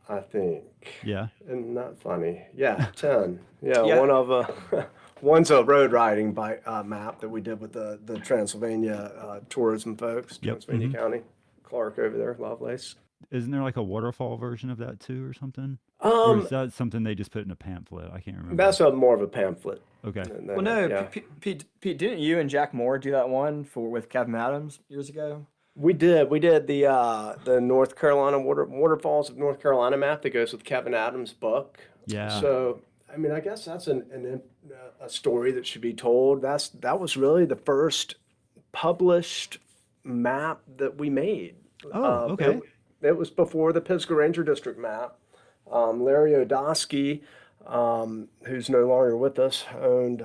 I think. Yeah. And not funny. Yeah, 10. Yeah, Yeah. one's a road riding map that we did with the Transylvania tourism folks, Yep. Transylvania County. Clark over there, Lovelace. Isn't there like a waterfall version of that too or something? Or is that something they just put in a pamphlet? I can't remember. That's more of a pamphlet. Okay. And Well, then, no, yeah. Pete, didn't you and Jack Moore do that one with Kevin Adams years ago? We did the North Carolina waterfalls of North Carolina map that goes with Kevin Adams' book. Yeah. So I mean, I guess that's a story that should be told. That was really the first published map that we made. Oh, okay. It was before the Pisgah Ranger District map. Larry Odoski who's no longer with us, owned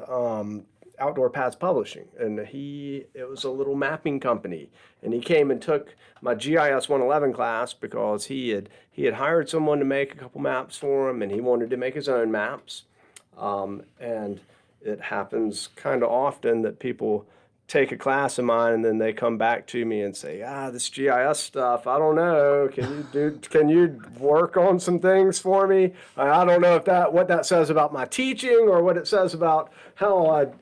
Outdoor Paths Publishing, and it was a little mapping company, and he came and took my GIS 111 class because he had hired someone to make a couple maps for him, and he wanted to make his own maps. And it happens kind of often that people take a class of mine and then they come back to me and say, this GIS stuff, I don't know. Can you work on some things for me? I don't know what that says about my teaching or what it says about how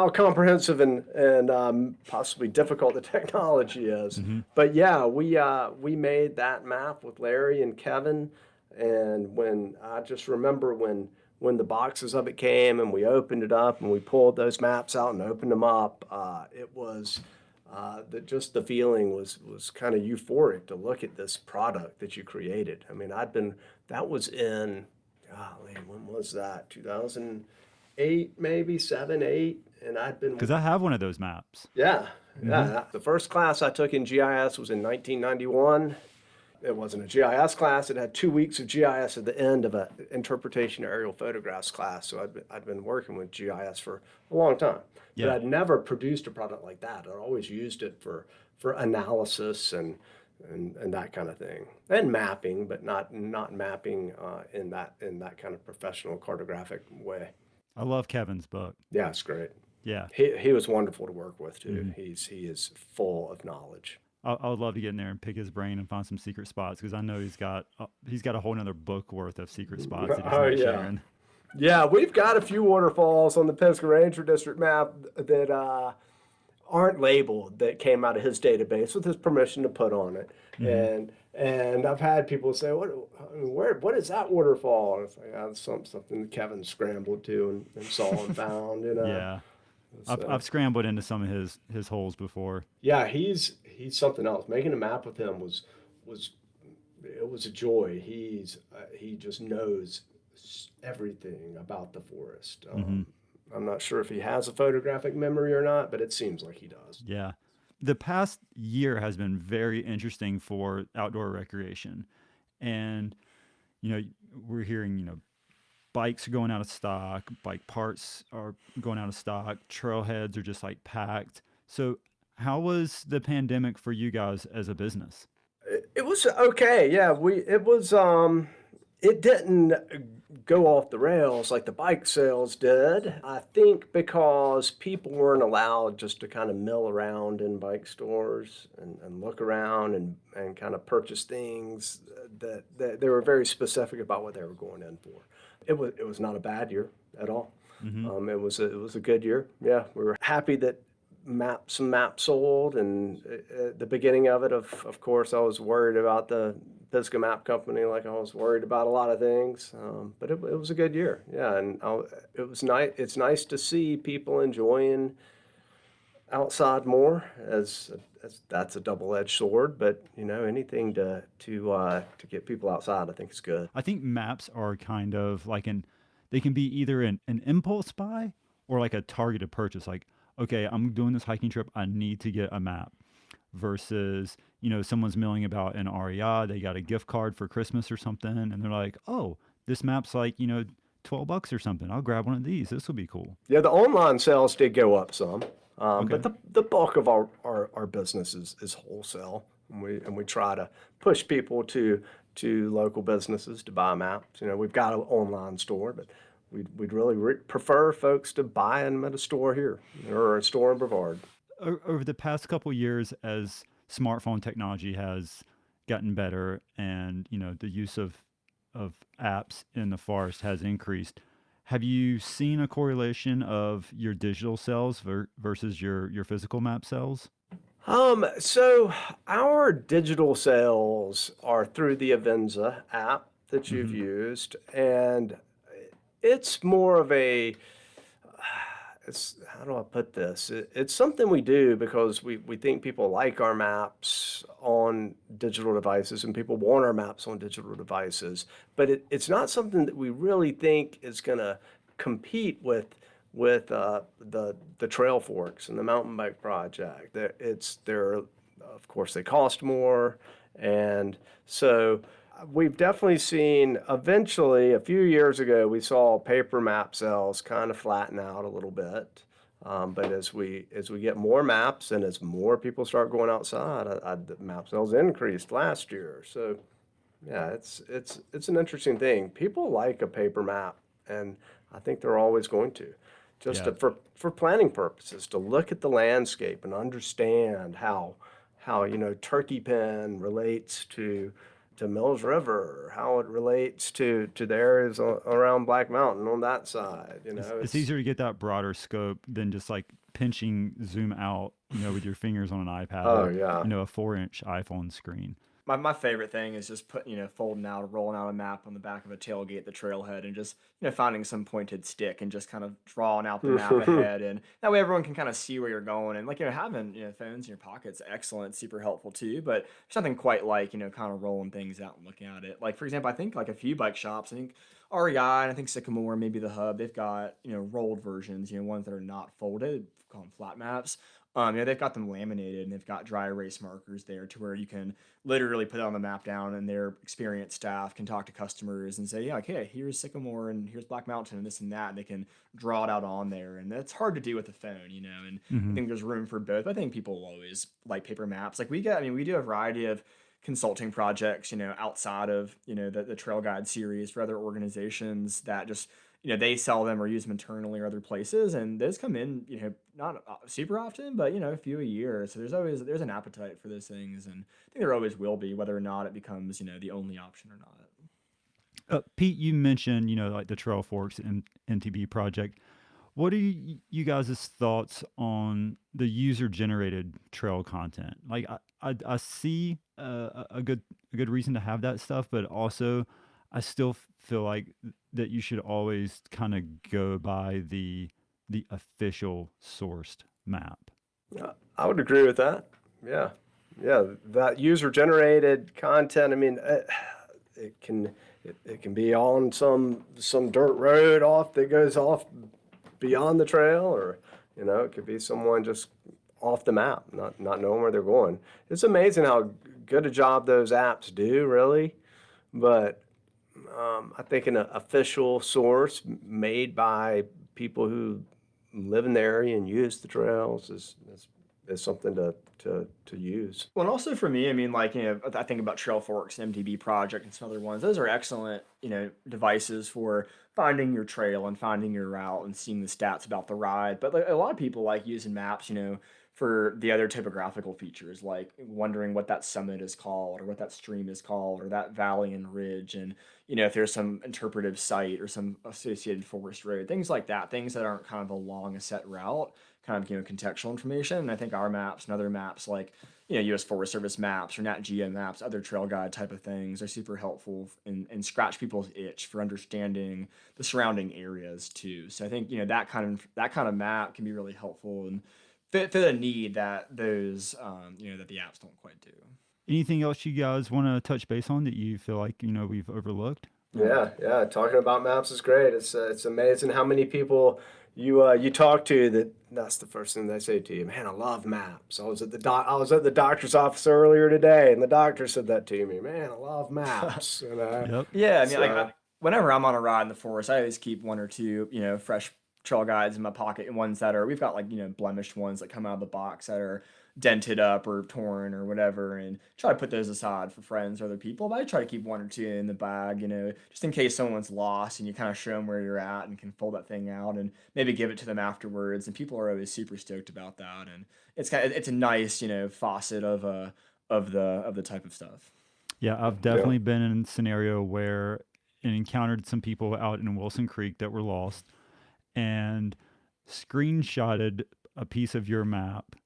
comprehensive and possibly difficult the technology is. Mm-hmm. But yeah, we made that map with Larry and Kevin. And I just remember when the boxes of it came and we opened it up and we pulled those maps out and opened them up, it was just the feeling was kind of euphoric to look at this product that you created. I mean, that was in, golly, when was that? 2008, maybe 7, 8, and I'd been. Because I have one of those maps. Yeah. The first class I took in GIS was in 1991. It wasn't a GIS class. It had 2 weeks of GIS at the end of an interpretation of aerial photographs class. So I'd been working with GIS for a long time. Yeah. But I'd never produced a product like that. I'd always used it for analysis and that kind of thing, and mapping, but not mapping in that kind of professional cartographic way. I love Kevin's book. Yeah, it's great. Yeah. He was wonderful to work with too. Mm-hmm. He is full of knowledge. I would love to get in there and pick his brain and find some secret spots, because I know he's got a whole nother book worth of secret spots that he's not sharing. Yeah, we've got a few waterfalls on the Pisgah Ranger District map that aren't labeled, that came out of his database with his permission to put on it. Mm-hmm. And I've had people say, what is that waterfall? And it's like, it's something that Kevin scrambled to and saw and found. Yeah. I've scrambled into some of his holes before. Yeah, he's something else. Making a map with him was a joy. He just knows everything about the forest. I'm not sure if he has a photographic memory or not, but it seems like he does. Yeah. The past year has been very interesting for outdoor recreation. And, we're hearing, bikes are going out of stock, bike parts are going out of stock, trailheads are just like packed. So how was the pandemic for you guys as a business? It was okay. Yeah, it didn't go off the rails like the bike sales did. I think because people weren't allowed just to kind of mill around in bike stores and look around and kind of purchase things that they were very specific about what they were going in for. It was not a bad year at all. Mm-hmm. It was a good year. Yeah, we were happy that some maps sold, and at the beginning of it, of course, I was worried about the Pisgah Map Company, like I was worried about a lot of things. But it was a good year. Yeah, and it was nice. It's nice to see people enjoying outside more, as that's a double-edged sword. But anything to get people outside, I think is good. I think maps are kind of like they can be either an impulse buy or like a targeted purchase. Like, okay, I'm doing this hiking trip, I need to get a map. Versus, someone's milling about in REI, they got a gift card for Christmas or something, and they're like, oh, this map's like, $12 or something. I'll grab one of these. This will be cool. Yeah, the online sales did go up some, Okay. but the bulk of our business is wholesale, and we try to push people to local businesses to buy maps. We've got an online store, but we'd really prefer folks to buy them at a store here or a store in Brevard. Over the past couple of years, as smartphone technology has gotten better and the use of apps in the forest has increased, have you seen a correlation of your digital sales versus your physical map sales? So our digital sales are through the Avenza app that you've used, and it's more of how do I put this? It's something we do because we think people like our maps on digital devices and people want our maps on digital devices. But it's not something that we really think is going to compete with the Trail Forks and the Mountain Bike Project. Of course, they cost more. And so we've definitely seen eventually, a few years ago, we saw paper map sales kind of flatten out a little bit. But as we get more maps and as more people start going outside, the map sales increased last year. So yeah, it's an interesting thing. People like a paper map, and I think they're always going to. Just Yeah. for planning purposes, to look at the landscape and understand how Turkey Pen relates to Mills River, how it relates to the areas around Black Mountain on that side. It's easier to get that broader scope than just like pinching zoom out, with your fingers on an iPad Oh or, yeah. a 4-inch iPhone screen. My favorite thing is just folding out, rolling out a map on the back of a tailgate at the trailhead, and just finding some pointed stick and just kind of drawing out the map ahead, and that way everyone can kind of see where you're going. And having phones in your pockets, excellent, super helpful too. But there's nothing quite like kind of rolling things out and looking at it. Like for example, I think like a few bike shops, I think REI and I think Sycamore, maybe the Hub, they've got rolled versions, ones that are not folded, call them flat maps. They've got them laminated and they've got dry erase markers there to where you can literally put it on the map down, and their experienced staff can talk to customers and say, yeah, okay, here's Sycamore and here's Black Mountain and this and that, and they can draw it out on there. And that's hard to do with a phone, and I think there's room for both. I think people will always like paper maps. Like we do a variety of consulting projects, outside of, the Trail Guide series for other organizations that just, they sell them or use them internally or other places, and those come in, not super often, but a few a year. So there's an appetite for those things, and I think there always will be, whether or not it becomes the only option or not. Pete, you mentioned like the Trail Forks and MTB project. What are you guys' thoughts on the user generated trail content? Like I see a good reason to have that stuff, but also I still feel like that you should always kind of go by the official sourced map. I would agree with that. Yeah. That user generated content. I mean, it can be on some dirt road that goes off beyond the trail, or it could be someone just off the map, not knowing where they're going. It's amazing how good a job those apps do, really. But I think an official source made by people who live in the area and use the trails is something to use. Well, and also for me, I mean, like, I think about Trail Forks, MTB Project, and some other ones. Those are excellent, devices for finding your trail and finding your route and seeing the stats about the ride. But like, a lot of people like using maps, for the other topographical features, like wondering what that summit is called, or what that stream is called, or that valley and ridge, and if there's some interpretive site or some associated forest road, things like that, things that aren't kind of a long a set route, kind of contextual information. And I think our maps and other maps like U.S. Forest Service maps or Nat Geo maps, other trail guide type of things, are super helpful and scratch people's itch for understanding the surrounding areas too. So I think that kind of map can be really helpful and fit a need that those that the apps don't quite do. Anything else you guys want to touch base on that you feel like we've overlooked? Yeah. Talking about maps is great. It's amazing how many people you talk to that's the first thing they say to you. Man, I love maps. I was at the doctor's office earlier today, and the doctor said that to me. Man, I love maps. Yep. Yeah, I mean, whenever I'm on a ride in the forest, I always keep one or two fresh trail guides in my pocket, and ones that are, we've got like blemished ones that come out of the box that are dented up or torn or whatever, and try to put those aside for friends or other people. But I try to keep one or two in the bag, just in case someone's lost, and you kind of show them where you're at and can fold that thing out and maybe give it to them afterwards. And people are always super stoked about that, and it's a nice facet of the type of stuff. Yeah, I've definitely been in a scenario where I encountered some people out in Wilson Creek that were lost, and screenshotted a piece of your map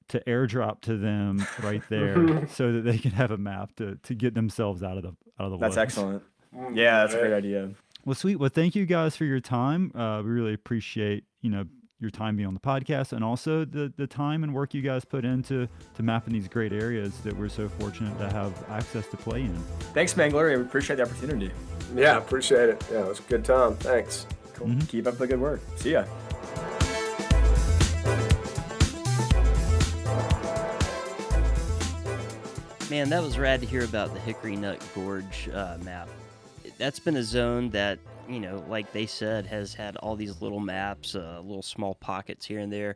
to airdrop to them right there so that they can have a map to get themselves out of the That's woods. excellent. Yeah, that's a great idea. Well, sweet. Well, thank you guys for your time. We really appreciate your time being on the podcast, and also the time and work you guys put into mapping these great areas that we're so fortunate to have access to play in. Thanks, Mangler. We appreciate the opportunity. Yeah, appreciate it. Yeah, it was a good time. Thanks. Cool. Keep up the good work. See ya. Man, that was rad to hear about the Hickory Nut Gorge map. That's been a zone that, like they said, has had all these little maps, little small pockets here and there.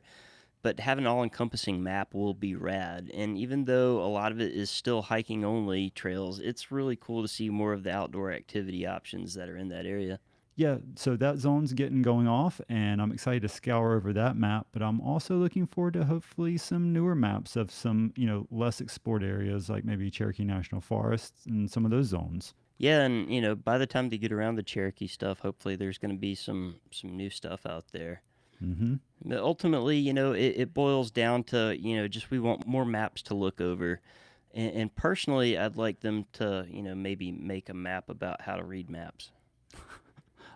But having an all-encompassing map will be rad. And even though a lot of it is still hiking-only trails, it's really cool to see more of the outdoor activity options that are in that area. Yeah, so that zone's getting going off, and I'm excited to scour over that map. But I'm also looking forward to hopefully some newer maps of some, less explored areas like maybe Cherokee National Forest and some of those zones. Yeah, and by the time they get around the Cherokee stuff, hopefully there's going to be some new stuff out there. Mm-hmm. But ultimately, it boils down to, just we want more maps to look over. And personally, I'd like them to, maybe make a map about how to read maps.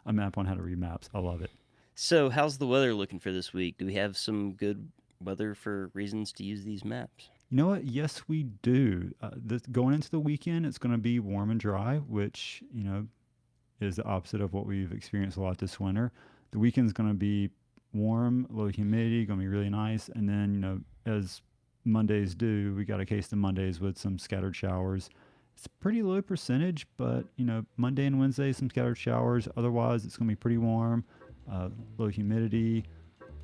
A map on how to read maps. I love it. So how's the weather looking for this week? Do we have some good weather for reasons to use these maps? You know what? Yes, we do. Going into the weekend, it's going to be warm and dry, which, is the opposite of what we've experienced a lot this winter. The weekend's going to be warm, low humidity, going to be really nice. And then, as Mondays do, we got a case of Mondays with some scattered showers. It's pretty low percentage, but, Monday and Wednesday, some scattered showers. Otherwise, it's going to be pretty warm, low humidity,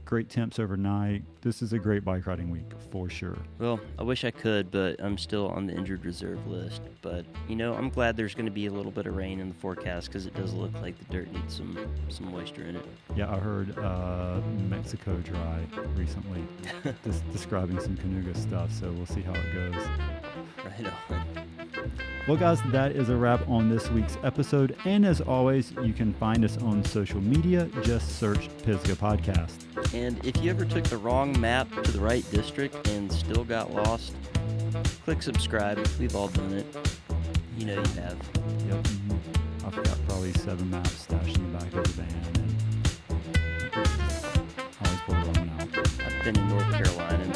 great temps overnight. This is a great bike riding week for sure. Well, I wish I could, but I'm still on the injured reserve list. But, I'm glad there's going to be a little bit of rain in the forecast because it does look like the dirt needs some moisture in it. Yeah, I heard Mexico Dry recently describing some Canuga stuff, so we'll see how it goes. Right on. Well, guys, that is a wrap on this week's episode. And as always, you can find us on social media. Just search Pisgah Podcast. And if you ever took the wrong map to the right district and still got lost, click subscribe. We've all done it. You know you have. Yep. Mm-hmm. I've got probably 7 maps stashed in the back of the van. And I always pull the wrong one out. I've been in North Carolina and